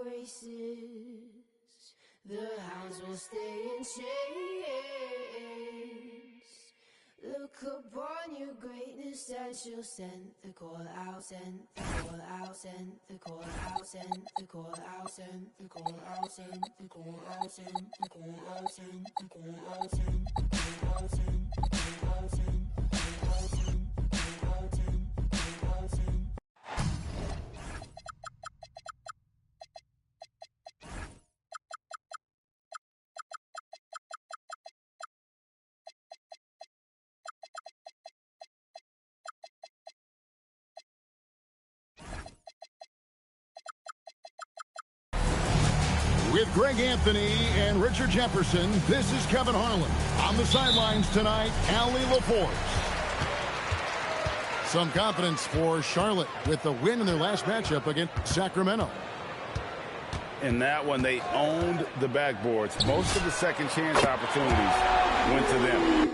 graces. The hounds will stay in chains. Look upon your greatness as you'll send the call out, send the call out, send the call out, send the call out, send the call out, send the call out, send the call out, send the call out, send the call out, send the call out, send the call out, send the call out, send the call out, send. With Greg Anthony and Richard Jefferson, this is Kevin Harlan. On the sidelines tonight, Allie LaForce. Some confidence for Charlotte with the win in their last matchup against Sacramento. In that one, they owned the backboards. Most of the second chance opportunities went to them.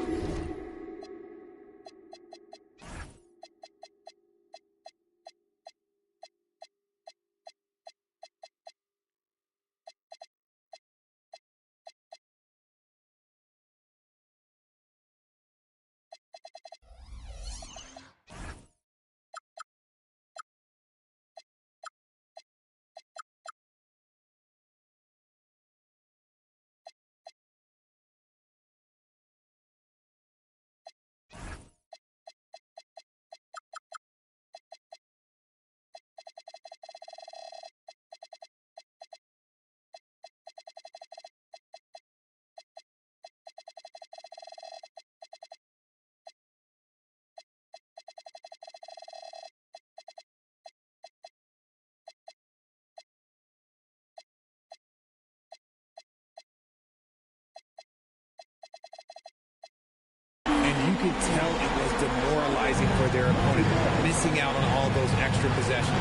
You could tell it was demoralizing for their opponent, missing out on all those extra possessions.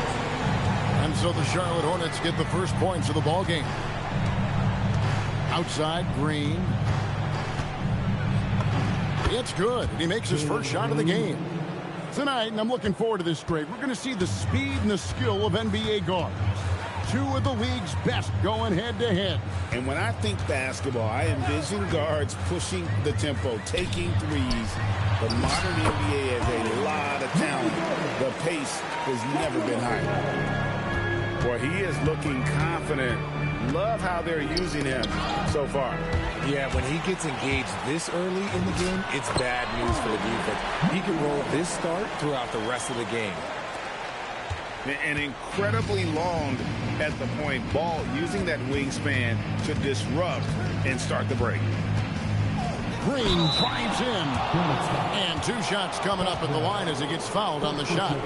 And so the Charlotte Hornets get the first points of the ball game. Outside, Green. It's good, and he makes his first shot of the game. Tonight, and I'm looking forward to this, Greg, we're going to see the speed and the skill of NBA guards. Two of the league's best going head-to-head. And when I think basketball, I envision guards pushing the tempo, taking threes. The modern NBA has a lot of talent. The pace has never been higher. Boy, he is looking confident. Love how they're using him so far. Yeah, when he gets engaged this early in the game, it's bad news for the defense. He can roll this start throughout the rest of the game. And incredibly long at the point. Ball using that wingspan to disrupt and start the break. Green drives in. And two shots coming up at the line as he gets fouled on the shot.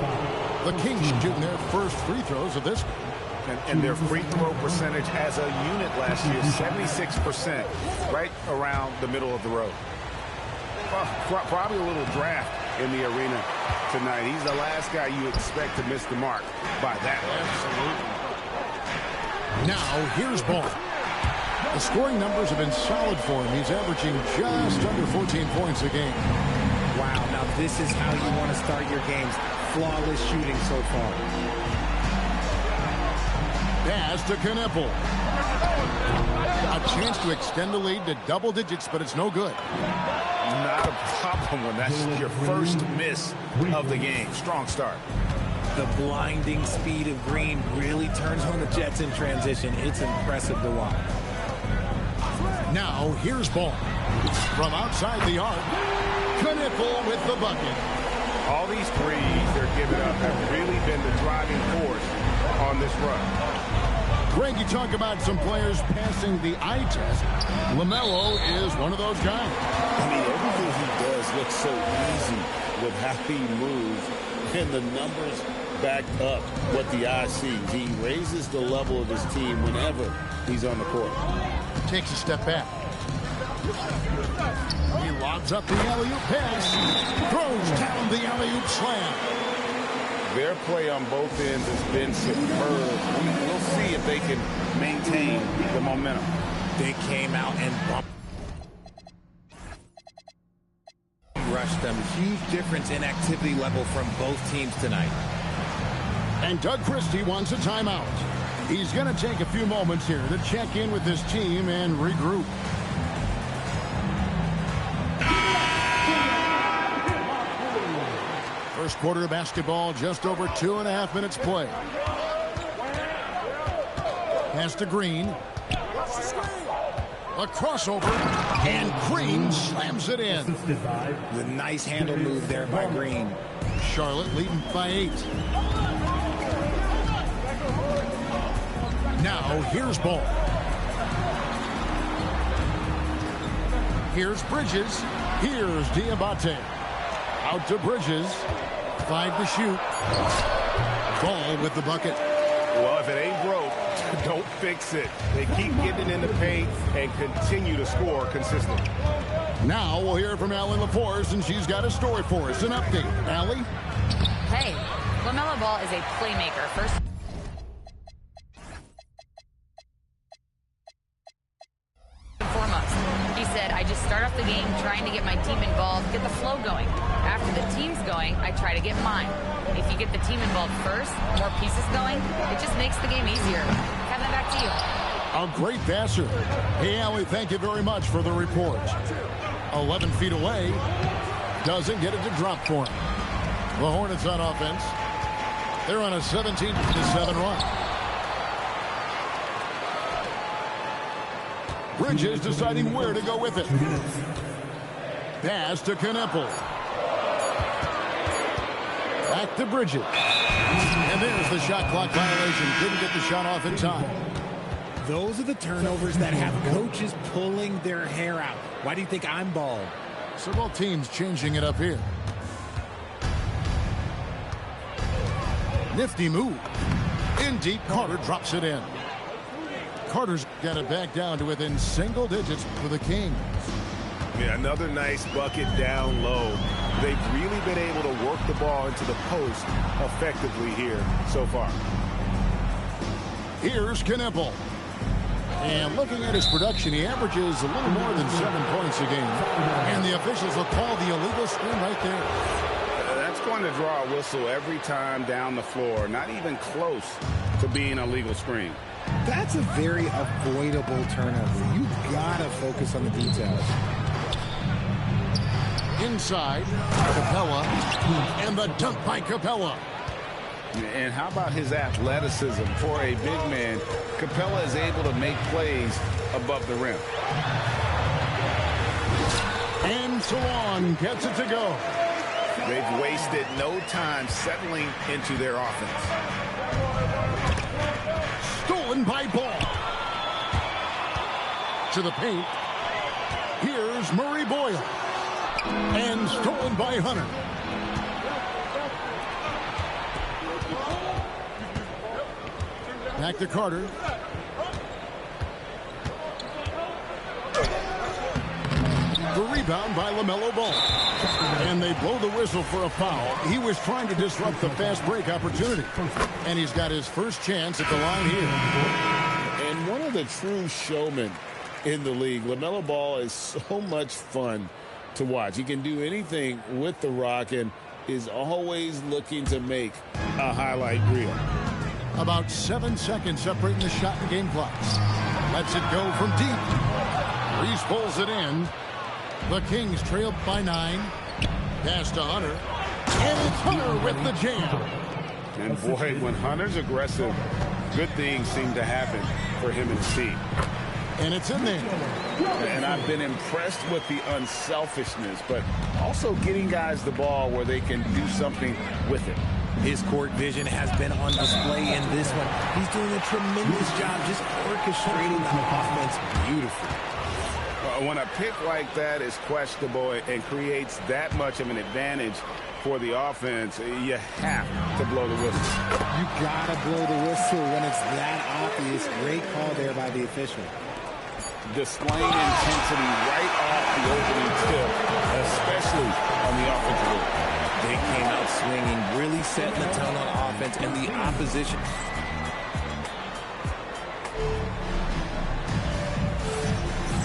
The Kings shooting their first free throws of this. And their free throw percentage as a unit last year, 76%, right around the middle of the road. Probably a little draft in the arena tonight. He's the last guy you expect to miss the mark by that. Absolutely. Now, here's Ball. The scoring numbers have been solid for him. He's averaging just under 14 points a game. Wow, now this is how you want to start your games. Flawless shooting so far. Pass to Knippel. A chance to extend the lead to double digits, but it's no good. Not a problem when that's your first miss of the game. Strong start. The blinding speed of Green really turns on the Jets in transition. It's impressive to watch. Now, here's Ball. From outside the arc, Knippel with the bucket. All these threes they're giving up have really been the driving force on this run. Greg, you talk about some players passing the eye test. LaMelo is one of those guys. I mean, everything he does looks so easy with how he moves, and the numbers back up what the eye sees. He raises the level of his team whenever he's on the court. Takes a step back. He lobs up the alley-oop pass. Throws down the alley-oop slam. Their play on both ends has been superb. We'll see if they can maintain the momentum. They came out and rushed them. Huge difference in activity level from both teams tonight. And Doug Christie wants a timeout. He's going to take a few moments here to check in with his team and regroup. First quarter of basketball, just over 2.5 minutes play. Pass to Green. A crossover, and Green slams it in. The nice handle move there by Green. Charlotte leading by 8. Now, here's Ball. Here's Bridges. Here's Diabate. Out to Bridges. 5 to shoot. Ball with the bucket. Well, if it ain't broke, don't fix it. They keep getting in the paint and continue to score consistently. Now we'll hear from Allie LaForce, and she's got a story for us. An update. Allie? Hey, LaMelo Ball is a playmaker. First and foremost, he said, I just start off the game trying to get my team involved, get the flow going. After the team's going, I try to get mine. If you get the team involved first, more pieces going, it just makes the game easier. Kevin, back to you. A great passer. Hey, Allie, thank you very much for the report. 11 feet away. Doesn't get it to drop for him. The Hornets on offense. They're on a 17-7 run. Bridges deciding where to go with it. Pass to Kneppel. Back to Bridges. And there's the shot clock violation. Didn't get the shot off in time. Those are the turnovers that have coaches pulling their hair out. Why do you think I'm bald? So both teams changing it up here. Nifty move. In deep, Carter drops it in. Carter's got it back down to within single digits for the Kings. Yeah, another nice bucket down low. They've really been able to work the ball into the post effectively here so far. Here's Kneppel. And looking at his production, he averages a little more than 7 points a game. And the officials will call the illegal screen right there. That's going to draw a whistle every time down the floor. Not even close to being a legal screen. That's a very avoidable turnover. You gotta focus on the details. Inside, Capella, and the dunk by Capella. And how about his athleticism for a big man? Capella is able to make plays above the rim. And Salon gets it to go. They've wasted no time settling into their offense. Stolen by Ball. To the paint. Here's Murray Boyle. And stolen by Hunter. Back to Carter. The rebound by LaMelo Ball. And they blow the whistle for a foul. He was trying to disrupt the fast break opportunity. And he's got his first chance at the line here. And one of the true showmen in the league, LaMelo Ball is so much fun to watch. He can do anything with the rock and is always looking to make a highlight reel. About 7 seconds separating the shot and game clocks. Lets it go from deep. Reese pulls it in. The Kings trail by 9. Pass to Hunter. And it's Hunter with the jam. And boy, when Hunter's aggressive, good things seem to happen for him and his team. And it's in there. And I've been impressed with the unselfishness, but also getting guys the ball where they can do something with it. His court vision has been on display in this one. He's doing a tremendous job just orchestrating the offense beautifully. When a pick like that is questionable and creates that much of an advantage for the offense, you have to blow the whistle. You gotta blow the whistle when it's that obvious. Great call there by the official. Displaying intensity right off the opening tip, especially on the offensive end. They came out swinging, really setting the tone on offense, and the opposition.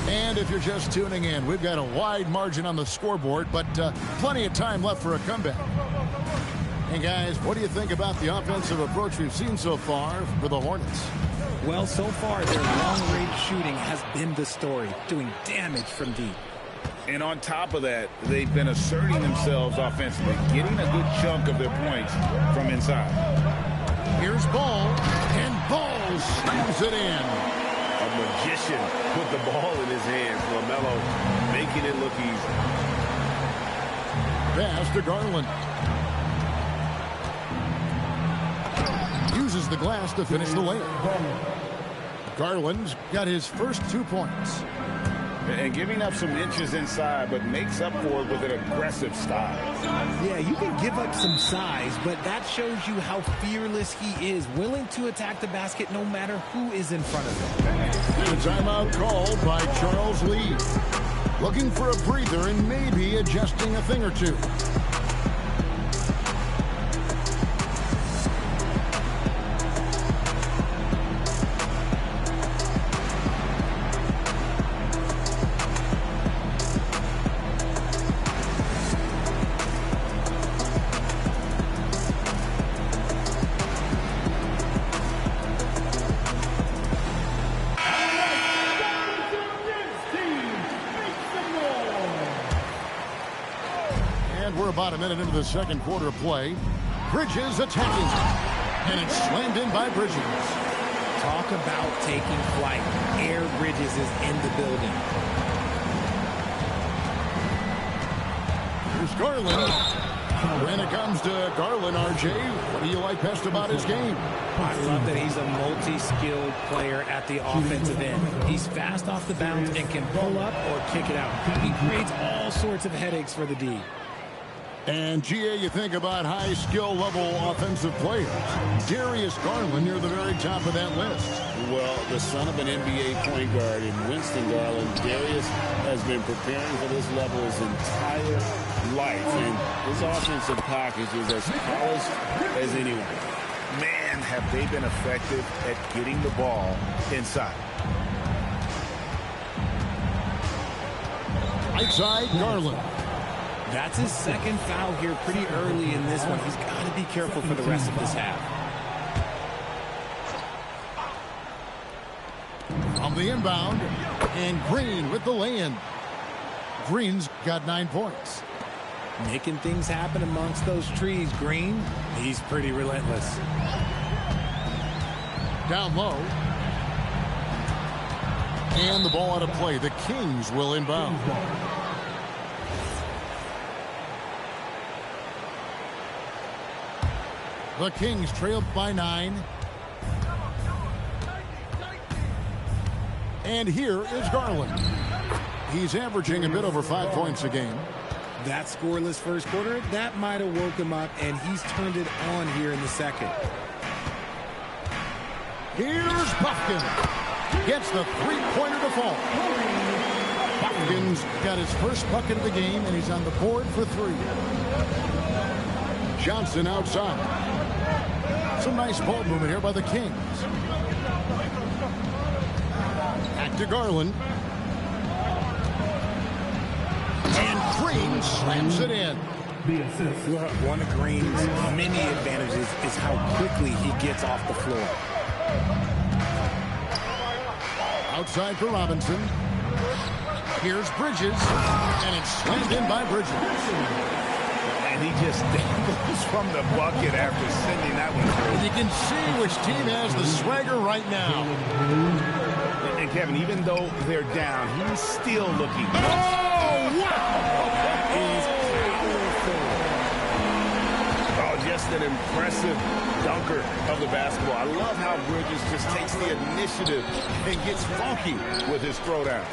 And if you're just tuning in, we've got a wide margin on the scoreboard, but plenty of time left for a comeback. And guys, what do you think about the offensive approach we've seen so far for the Hornets? Well, so far, their long-range shooting has been the story, doing damage from deep. And on top of that, they've been asserting themselves offensively, getting a good chunk of their points from inside. Here's Ball, and Ball slams it in. A magician put the ball in his hands. LaMelo making it look easy. Pass to Garland. Uses the glass to finish the layup. Garland's got his first 2 points. And giving up some inches inside, but makes up for it with an aggressive style. Yeah, you can give up some size, but that shows you how fearless he is, willing to attack the basket no matter who is in front of him. The timeout called by Charles Lee. Looking for a breather and maybe adjusting a thing or two. We're about a minute into the second quarter of play. Bridges attacking. And it's slammed in by Bridges. Talk about taking flight. Air Bridges is in the building. Here's Garland. When it comes to Garland, RJ, what do you like best about his game? I love that he's a multi-skilled player at the offensive end. He's fast off the bounce and can pull up or kick it out. He creates all sorts of headaches for the D. And, GA, you think about high skill level offensive players. Darius Garland near the very top of that list. Well, the son of an NBA point guard in Winston Garland, Darius has been preparing for this level his entire life. And his offensive package is as polished as anyone. Man, have they been effective at getting the ball inside. Right side, Garland. That's his second foul here pretty early in this one. He's got to be careful for the rest of this half. On the inbound, and Green with the lay-in. Green's got 9 points. Making things happen amongst those trees, Green. He's pretty relentless. Down low. And the ball out of play. The Kings will inbound. The Kings trailed by 9. And here is Garland. He's averaging a bit over 5 points a game. That scoreless first quarter, that might have woke him up, and he's turned it on here in the second. Here's Buffkin. Gets the three-pointer to fall. Buffkin's got his first bucket of the game, and he's on the board for 3. Johnson outside. Some nice ball movement here by the Kings. Back to Garland. And Green slams it in. One of Green's many advantages is how quickly he gets off the floor. Outside for Robinson. Here's Bridges. And it's slammed in by Bridges. And he just dangles from the bucket after sending that one through. And you can see which team has the swagger right now. And Kevin, even though they're down, he's still looking. Oh, wow! That is powerful. Oh, just an impressive dunker of the basketball. I love how Bridges just takes the initiative and gets funky with his throwdown.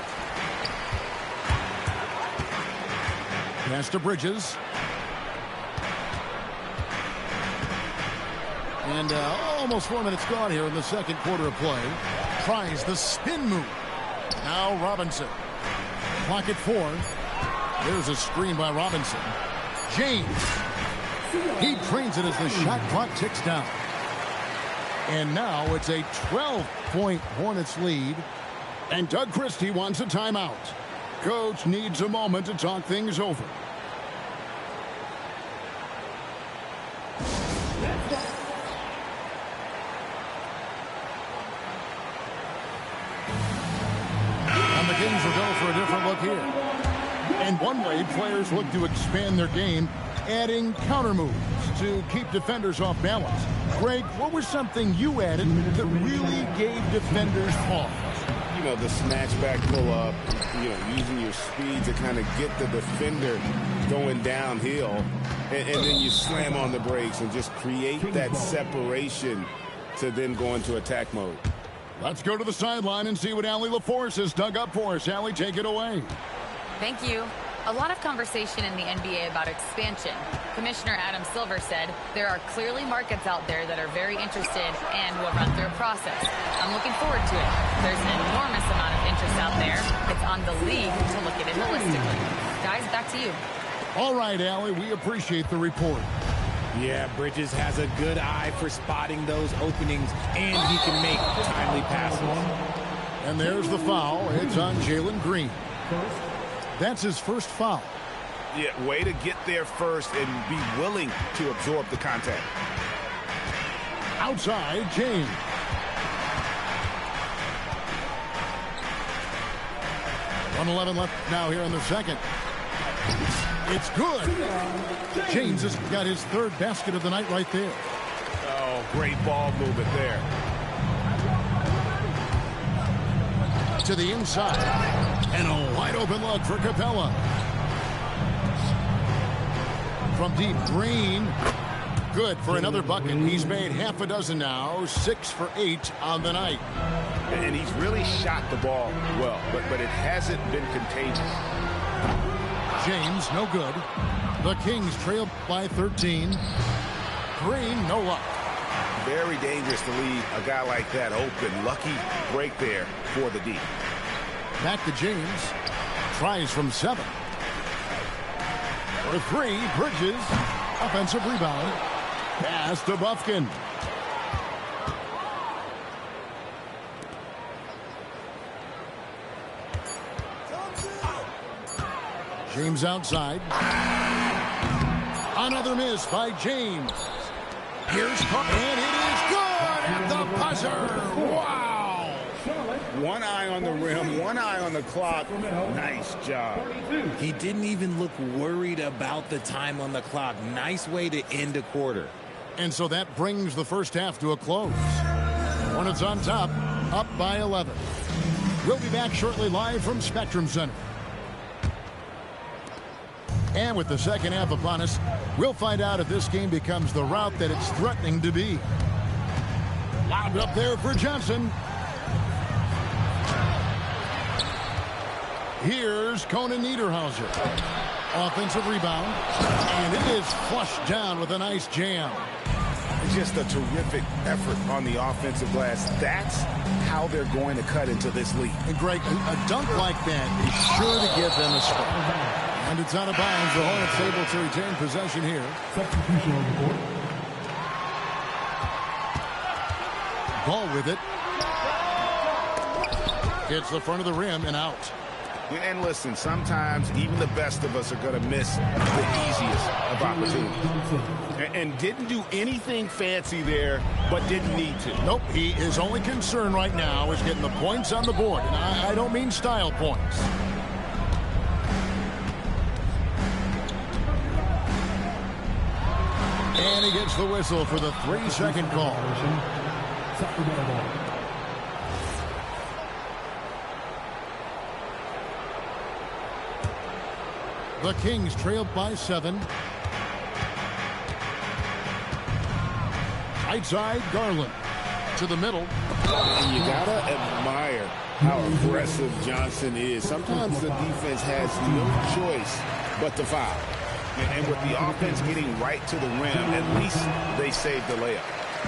Pass to Bridges. And almost 4 minutes gone here in the second quarter of play. Tries the spin move. Now Robinson. Clock at 4. There's a screen by Robinson. James. He trains it as the shot clock ticks down. And now it's a 12-point Hornets lead. And Doug Christie wants a timeout. Coach needs a moment to talk things over. Kings will go for a different look here. And one way players look to expand their game, adding counter moves to keep defenders off balance. Greg, what was something you added that really gave defenders pause? You know, the snatch back pull up, using your speed to kind of get the defender going downhill. And then you slam on the brakes and just create that separation to then go into attack mode. Let's go to the sideline and see what Allie LaForce has dug up for us. Allie, take it away. Thank you. A lot of conversation in the NBA about expansion. Commissioner Adam Silver said there are clearly markets out there that are very interested and will run through a process. I'm looking forward to it. There's an enormous amount of interest out there. It's on the league to look at it holistically. Guys, back to you. All right, Allie, we appreciate the report. Yeah, Bridges has a good eye for spotting those openings, and he can make timely passes. And there's the foul. It's on Jalen Green. That's his first foul. Yeah, way to get there first and be willing to absorb the contact. Outside, James. .111 left now here in the second. It's good. James has got his third basket of the night right there. Oh, great ball movement there. To the inside. And a wide open look for Capella. From deep, Green. Good for another bucket. He's made half a dozen now. 6 for 8 on the night. And he's really shot the ball well, but it hasn't been contagious. James, no good. The Kings trail by 13. Green, no luck. Very dangerous to leave a guy like that open. Lucky break there for the D. Back to James. Tries from 7. For 3, Bridges. Offensive rebound. Pass to Bufkin. James outside. Another miss by James. Here's and it is good at the buzzer. Wow. One eye on the rim, one eye on the clock. Nice job. He didn't even look worried about the time on the clock. Nice way to end a quarter. And so that brings the first half to a close. Hornets on top, up by 11. We'll be back shortly live from Spectrum Center. And with the second half upon us, we'll find out if this game becomes the route that it's threatening to be. Lobbed up there for Johnson. Here's Conan Niederhauser. Offensive rebound. And it is flushed down with a nice jam. Just a terrific effort on the offensive glass. That's how they're going to cut into this league. And Greg, a dunk like that is sure to give them a spark. And it's out of bounds. The Hornets able to retain possession here. Substitution on the court. Ball with it. Hits the front of the rim and out. And listen, sometimes even the best of us are going to miss the easiest of opportunities. And didn't do anything fancy there, but didn't need to. Nope, his only concern right now is getting the points on the board. And I don't mean style points. And he gets the whistle for the 3-second call. The Kings trailed by 7. Right side, Garland. To the middle. And you gotta admire how aggressive Johnson is. Sometimes the defense has no choice but to foul. And with the offense getting right to the rim, at least they saved the layup.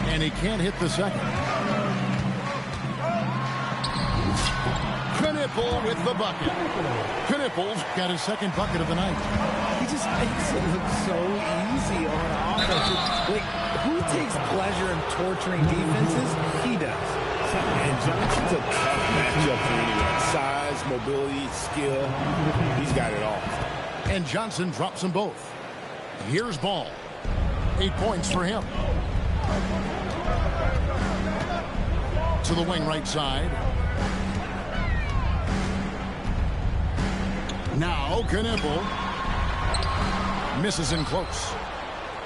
And he can't hit the second. Knipple with the bucket. Knipple's got his second bucket of the night. He just makes it look so easy on offense. Like, who takes pleasure in torturing defenses? He does. And Johnson's a tough matchup for anyone. Size, mobility, skill. He's got it all. And Johnson drops them both. Here's Ball. 8 points for him. To the wing right side. Now Knipple. Misses in close.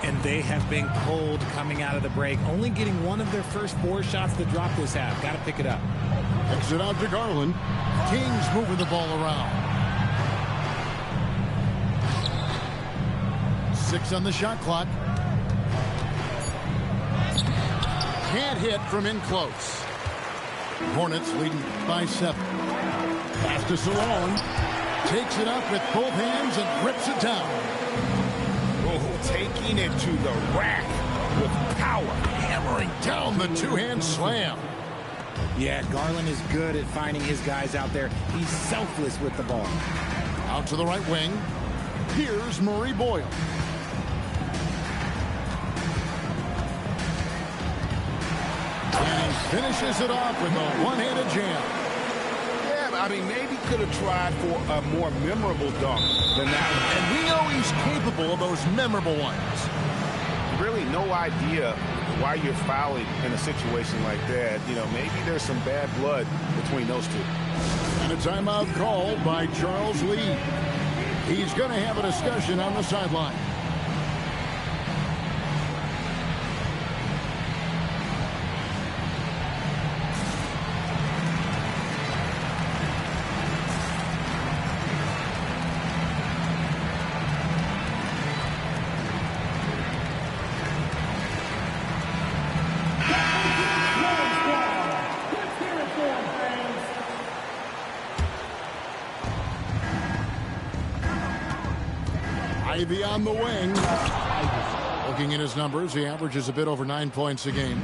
And they have been cold coming out of the break. Only getting one of their first 4 shots to drop this half. Got to pick it up. Kicks it out to Garland. Kings moving the ball around. 6 on the shot clock. Can't hit from in close. Hornets leading by 7. Pass to Salone. Takes it up with both hands and rips it down. Oh, taking it to the rack with power. Hammering down the two-hand slam. Yeah, Garland is good at finding his guys out there. He's selfless with the ball. Out to the right wing. Here's Murray Boyle. And he finishes it off with a one-handed jam. Yeah, I mean, maybe could have tried for a more memorable dunk than that one. And we know he's capable of those memorable ones. Really no idea why you're fouling in a situation like that. You know, maybe there's some bad blood between those two. And a timeout called by Charles Lee. He's going to have a discussion on the sideline. Ivy on the wing. Looking at his numbers, he averages a bit over 9 points a game.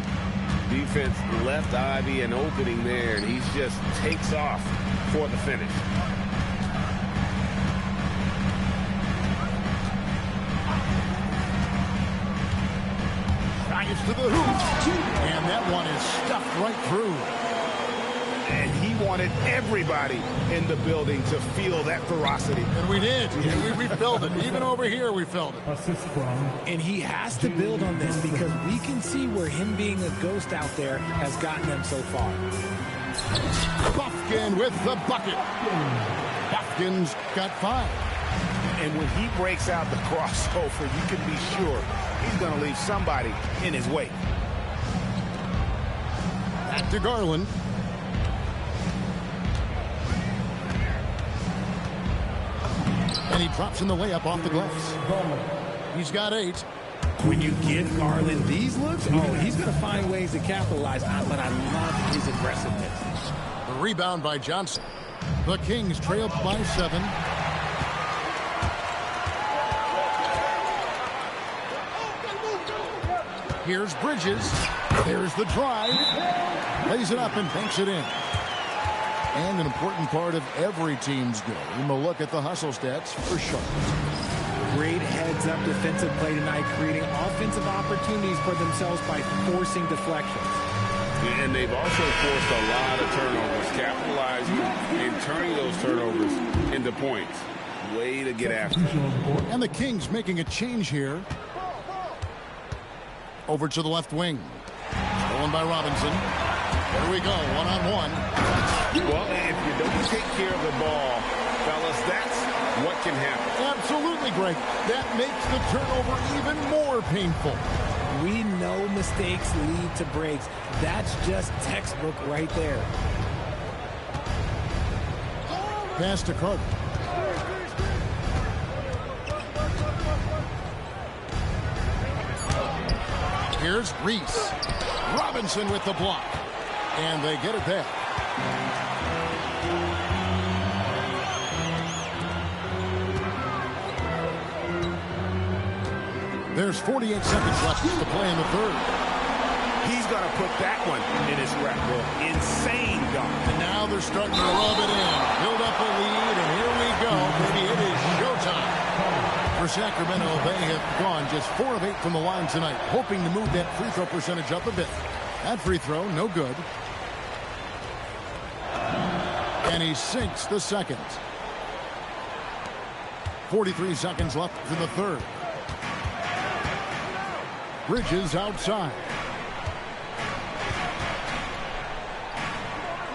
Defense left Ivy an opening there, and he just takes off for the finish. Drives to the hoop. And that one is stuffed right through. And he wanted everybody in the building to feel that ferocity. And we did. And we felt it. Even over here, we felt it. And he has to build on this because we can see where him being a ghost out there has gotten them so far. Buffkin with the bucket. Buffkin's got 5. And when he breaks out the crossover, you can be sure he's going to leave somebody in his wake. Back to Garland. And he drops in the layup off the glass. He's got 8. When you give Garland these looks, he's going to find ways to capitalize. But I love his aggressiveness. The rebound by Johnson. The Kings trail by 7. Here's Bridges. There's the drive. Lays it up and banks it in. And an important part of every team's game, a look at the hustle stats for Charlotte. Great heads-up defensive play tonight, creating offensive opportunities for themselves by forcing deflections. And they've also forced a lot of turnovers, capitalizing and turning those turnovers into points. Way to get after it. And the Kings making a change here. Over to the left wing. Stolen by Robinson. Here we go, one-on-one. Well, if you don't take care of the ball, fellas, that's what can happen. Absolutely, Greg. That makes the turnover even more painful. We know mistakes lead to breaks. That's just textbook right there. Pass to Carter. Here's Reese. Robinson with the block. And they get it back. There's 48 seconds left to play in the third. He's going to put that one in his scrapbook. Insane dunk. And now they're starting to rub it in. Build up a lead, and here we go. Maybe it is showtime. For Sacramento, they have gone just 4 of 8 from the line tonight, hoping to move that free throw percentage up a bit. That free throw, no good. And he sinks the second. 43 seconds left to the third. Bridges outside.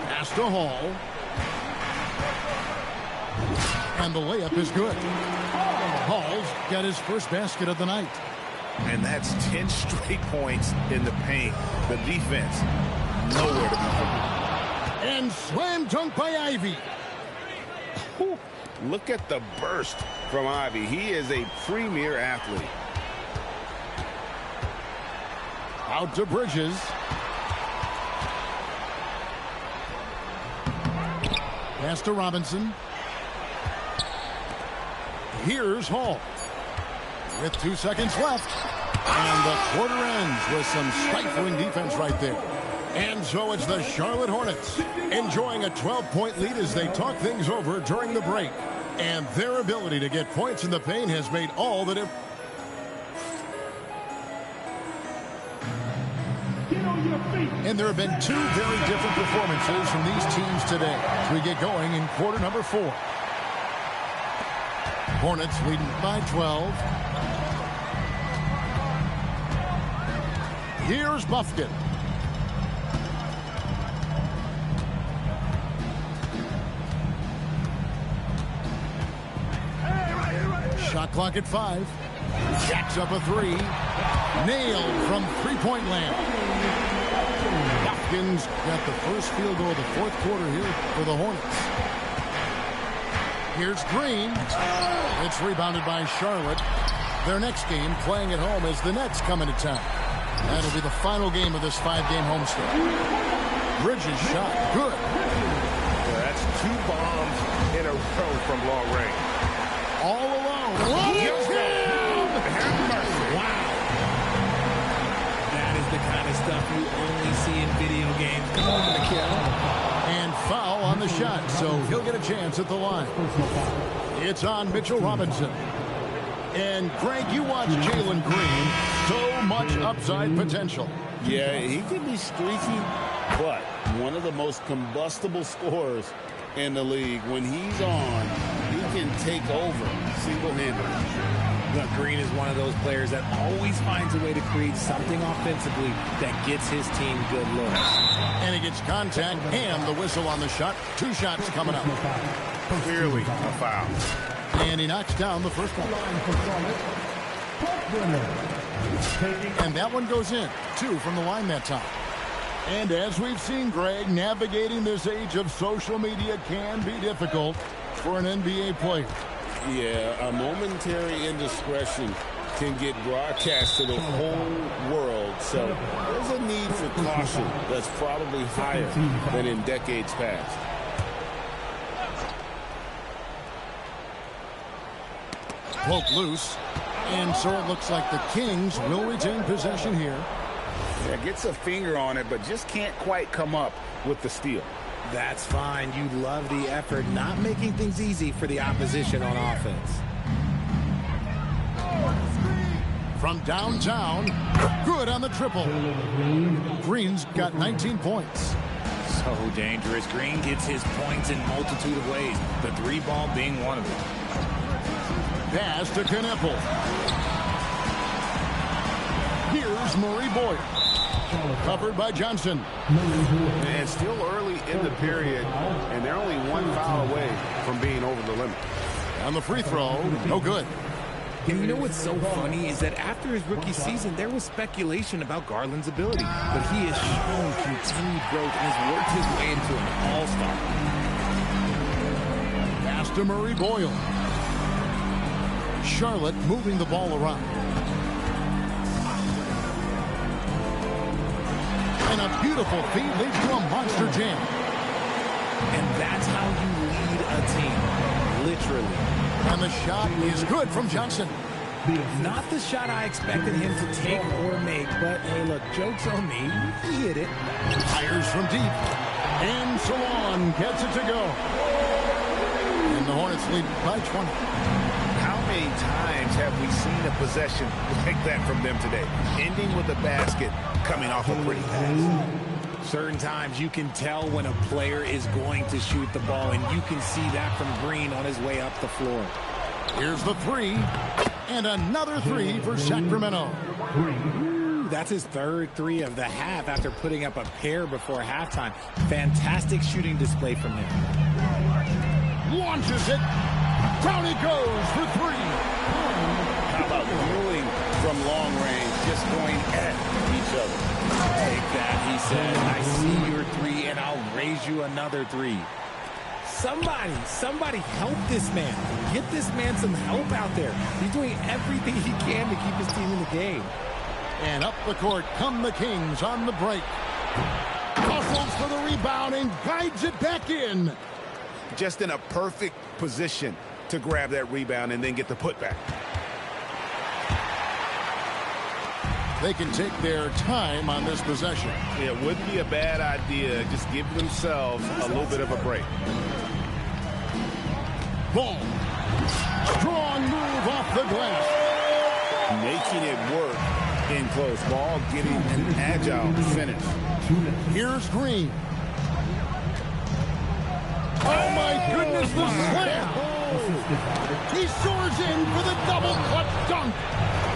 Pass to Hall. And the layup is good. Hall's got his first basket of the night. And that's 10 straight points in the paint. The defense, nowhere to be found. And slam dunk by Ivy. Whew. Look at the burst from Ivy. He is a premier athlete. Out to Bridges. Pass to Robinson. Here's Hall. With 2 seconds left. And the quarter ends with some stifling defense right there. And so it's the Charlotte Hornets enjoying a 12-point lead as they talk things over during the break. And their ability to get points in the paint has made all the difference. And there have been 2 very different performances from these teams today as we get going in quarter number 4. Hornets leading by 12. Here's Buffkin. Shot clock at 5. Jacks up a 3. Nailed from three-point land. Buffkin's got the first field goal of the fourth quarter here for the Hornets. Here's Green. It's rebounded by Charlotte. Their next game playing at home as the Nets come into town. That'll be the final game of this 5-game homestand. Bridges shot. Good. Yeah, that's 2 bombs in a row from long range. All alone. Yes, Wow. That is the kind of stuff you only see in video games. Come on, Mikhail. And foul on the shot, so he'll get a chance at the line. It's on Mitchell Robinson. And, Greg, you watch Jalen Green. So much upside potential. Yeah, he could be streaky, but one of the most combustible scorers in the league. When he's on, he can take over single-handedly. Look, Green is one of those players that always finds a way to create something offensively that gets his team good looks. And he gets contact and the whistle on the shot. 2 shots coming up. Clearly a foul. And he knocks down the first one. And that one goes in. 2 from the line that time. And as we've seen, Greg, navigating this age of social media can be difficult for an NBA player. Yeah, a momentary indiscretion can get broadcast to the whole world. So there's a need for caution that's probably higher than in decades past. Poke loose. And so it looks like the Kings will retain possession here. Yeah, gets a finger on it, but just can't quite come up with the steal. That's fine. You love the effort, not making things easy for the opposition on offense. From downtown, good on the triple. Green's got 19 points. So dangerous. Green gets his points in multitude of ways, the 3-ball being one of them. Pass to Kneppel. Here's Murray Boyd. Covered by Johnson. And still early in the period, and they're only 1 foul away from being over the limit. On the free throw, no good. And you know what's so funny is that after his rookie season, there was speculation about Garland's ability. But he has shown continued growth and has worked his way into an all-star. Pass to Murray Boyle. Charlotte moving the ball around. And a beautiful feed leads to a monster jam. And that's how you lead a team, literally. And the shot is good from Johnson. Not the shot I expected him to take or make, but hey, look, joke's on me. He hit it. Fires from deep. And Salon gets it to go. And the Hornets lead by 20. How many times have we seen a possession like that from them today? Ending with a basket, coming off a pretty pass. Certain times you can tell when a player is going to shoot the ball, and you can see that from Green on his way up the floor. Here's the 3. And another 3 for Sacramento. Ooh, that's his third 3 of the half after putting up a pair before halftime. Fantastic shooting display from him. Launches it. Down he goes for three. How about dueling from long range, just going at each other? Take that, he said. I see your three, and I'll raise you another three. Somebody help this man. Get this man some help out there. He's doing everything he can to keep his team in the game. And up the court come the Kings on the break. Hustles for the rebound and guides it back in. Just in a perfect position to grab that rebound and then get the putback. They can take their time on this possession. It wouldn't be a bad idea. Just give themselves a little bit of a break. Ball. Strong move off the glass. Making it work in close. Ball getting an agile finish. Here's Green. Oh, my goodness, the slam. He soars in for the double clutch dunk.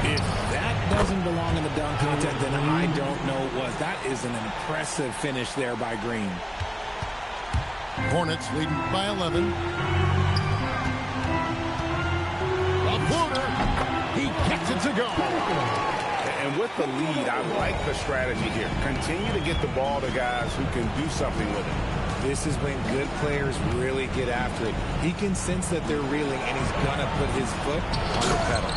If that doesn't belong in the dunk contest, then I don't know what. That is an impressive finish there by Green. Hornets leading by 11. A floater. He gets it to go. And with the lead, I like the strategy here. Continue to get the ball to guys who can do something with it. This is when good players really get after it. He can sense that they're reeling, and he's going to put his foot on the pedal.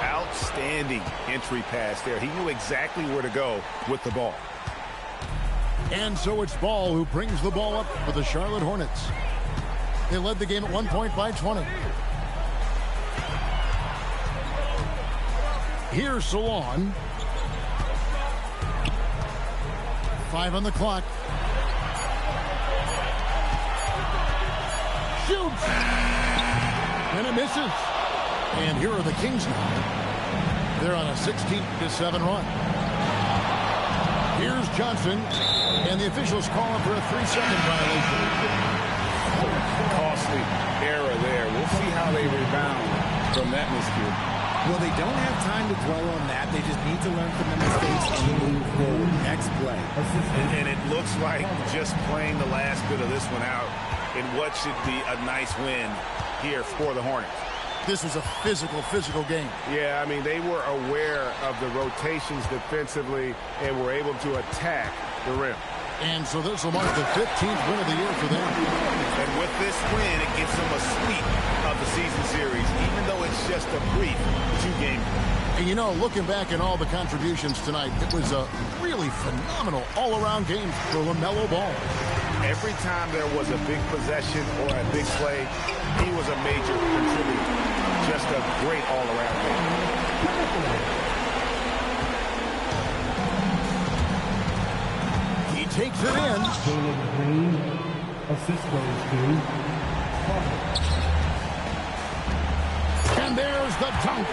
Outstanding entry pass there. He knew exactly where to go with the ball. And so it's Ball who brings the ball up for the Charlotte Hornets. They led the game at 1 point by 20. Here's Salon. 5 on the clock. Shoots! And it misses. And here are the Kings now. They're on a 16-7 run. Here's Johnson. And the officials call him for a 3-second violation. Costly error there. We'll see how they rebound from that miscue. Well, they don't have time to dwell on that. They just need to learn from the mistakes and move forward. Next play. And it looks like just playing the last bit of this one out in what should be a nice win here for the Hornets. This was a physical game. Yeah, I mean, they were aware of the rotations defensively and were able to attack the rim. And so this will mark the 15th win of the year for them. And with this win, it gives them a sweep of the season series, even though it's just a brief 2-game. And you know, looking back at all the contributions tonight, it was a really phenomenal all-around game for LaMelo Ball. Every time there was a big possession or a big play, he was a major contributor. Just a great all-around game. Takes it in. Green, assist goes to and there's the dunk.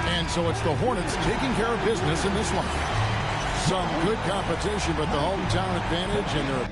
And so it's the Hornets taking care of business in this one. Some good competition, but the hometown advantage, and they're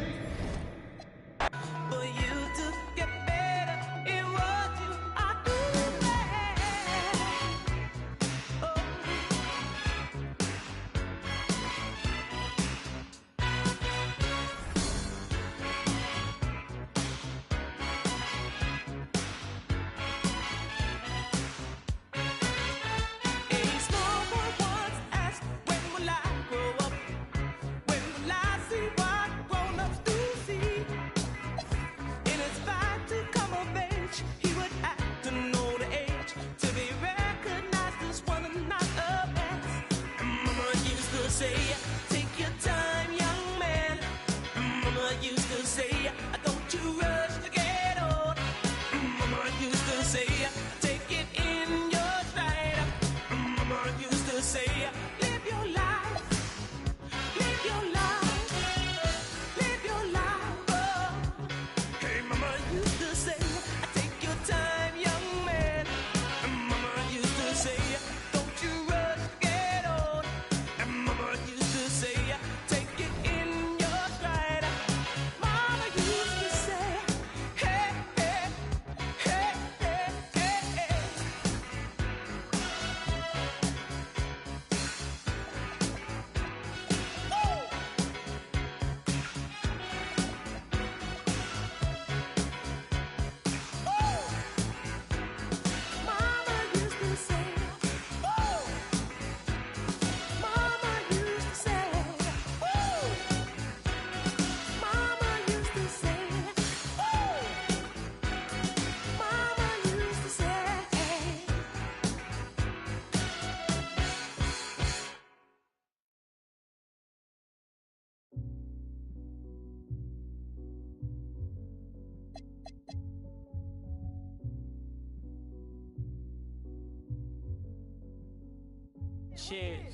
Cheers.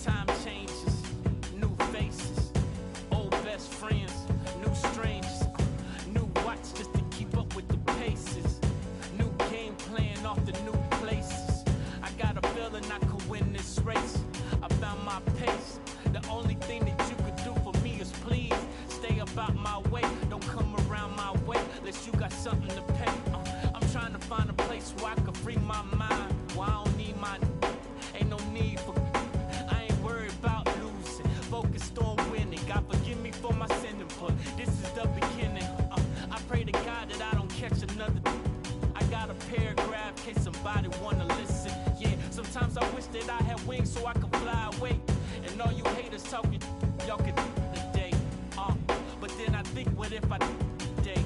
Time changes, new faces, old best friends, new strangers, new watch just to keep up with the paces, new game plan off the new places. I got a feeling I could win this race. I found my pace. The only thing that you could do for me is please stay about my way. Don't come around my way unless you got something to pay. I'm trying to find a place where I can free my mind. Well, I don't need my, ain't no need for, I ain't worried about losing. Focused on winning. God forgive me for my sin input. This is the beginning. I pray to God that I don't catch another. I got a paragraph in case somebody wanna listen. Yeah, sometimes I wish that I had wings so I could fly away. And all you haters talking, y'all could today. But then I think, what if I today?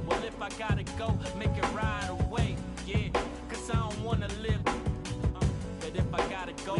Well, if I gotta go, make it right away. Yeah, cause I don't wanna live. But if I gotta go,